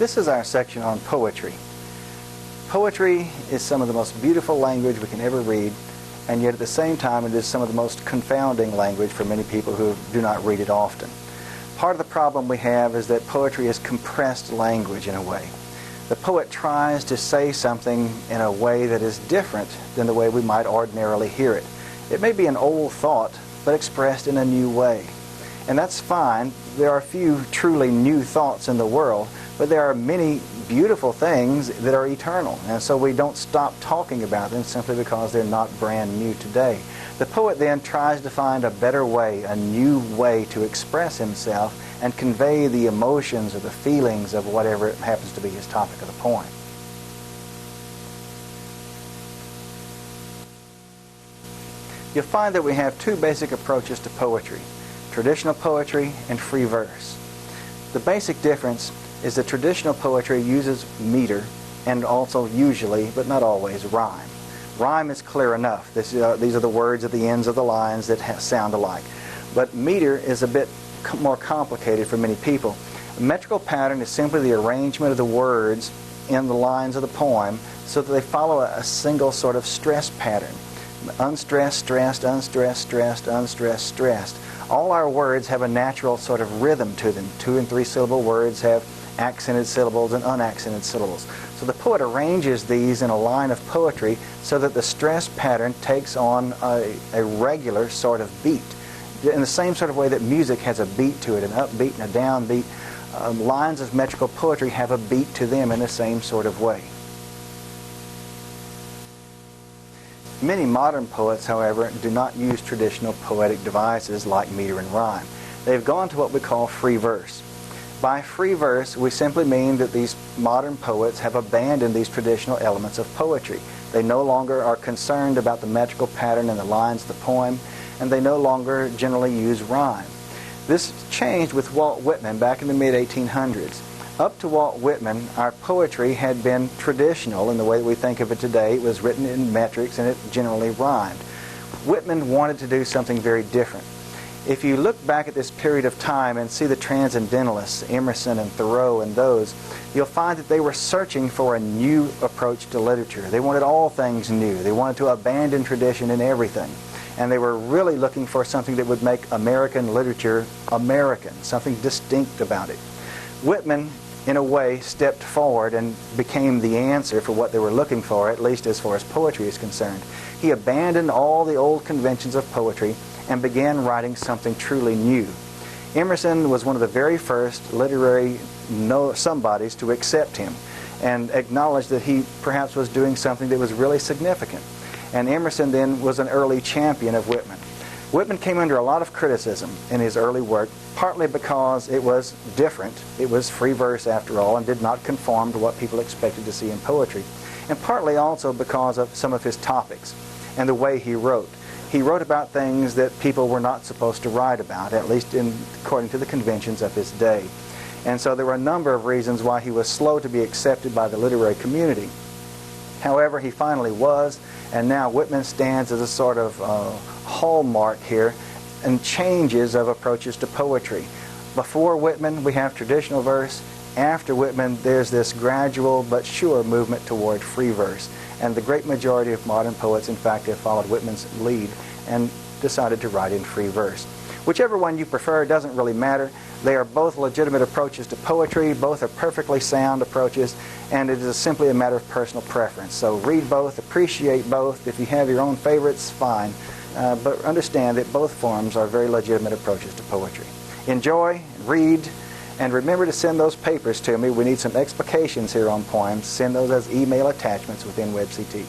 This is our section on poetry. Poetry is some of the most beautiful language we can ever read, and yet at the same time it is some of the most confounding language for many people who do not read it often. Part of the problem we have is that poetry is compressed language in a way. The poet tries to say something in a way that is different than the way we might ordinarily hear it. It may be an old thought, but expressed in a new way. And that's fine. There are few truly new thoughts in the world, but there are many beautiful things that are eternal. And so we don't stop talking about them simply because they're not brand new today. The poet then tries to find a better way, a new way to express himself and convey the emotions or the feelings of whatever it happens to be his topic of the poem. You'll find that we have two basic approaches to poetry: traditional poetry and free verse. The basic difference is that traditional poetry uses meter and also usually, but not always, rhyme. Rhyme is clear enough. These are the words at the ends of the lines that sound alike. But meter is a bit more complicated for many people. A metrical pattern is simply the arrangement of the words in the lines of the poem so that they follow a single sort of stress pattern. Unstressed, stressed, unstressed, stressed, unstressed, stressed. All our words have a natural sort of rhythm to them. 2- and 3-syllable words have accented syllables and unaccented syllables. So the poet arranges these in a line of poetry so that the stress pattern takes on a regular sort of beat. In the same sort of way that music has a beat to it, an upbeat and a downbeat, lines of metrical poetry have a beat to them in the same sort of way. Many modern poets, however, do not use traditional poetic devices like meter and rhyme. They've gone to what we call free verse. By free verse, we simply mean that these modern poets have abandoned these traditional elements of poetry. They no longer are concerned about the metrical pattern in the lines of the poem, and they no longer generally use rhyme. This changed with Walt Whitman back in the mid-1800s. Up to Walt Whitman, our poetry had been traditional in the way that we think of it today. It was written in metrics and it generally rhymed. Whitman wanted to do something very different. If you look back at this period of time and see the transcendentalists, Emerson and Thoreau and those, you'll find that they were searching for a new approach to literature. They wanted all things new. They wanted to abandon tradition in everything. And they were really looking for something that would make American literature American, something distinct about it. Whitman, in a way, stepped forward and became the answer for what they were looking for, at least as far as poetry is concerned. He abandoned all the old conventions of poetry and began writing something truly new. Emerson was one of the very first literary somebodies to accept him and acknowledge that he perhaps was doing something that was really significant. And Emerson then was an early champion of Whitman. Whitman came under a lot of criticism in his early work, partly because it was different. It was free verse after all and did not conform to what people expected to see in poetry. And partly also because of some of his topics and the way he wrote. He wrote about things that people were not supposed to write about, at least according to the conventions of his day. And so there were a number of reasons why he was slow to be accepted by the literary community. However, he finally was, and now Whitman stands as a sort of hallmark here and changes of approaches to poetry. Before Whitman, we have traditional verse. After Whitman, there's this gradual but sure movement toward free verse. And the great majority of modern poets, in fact, have followed Whitman's lead and decided to write in free verse. Whichever one you prefer doesn't really matter. They are both legitimate approaches to poetry. Both are perfectly sound approaches, and it is simply a matter of personal preference. So read both, appreciate both. If you have your own favorites, fine. But understand that both forms are very legitimate approaches to poetry. Enjoy, read, and remember to send those papers to me. We need some explications here on poems. Send those as email attachments within WebCT.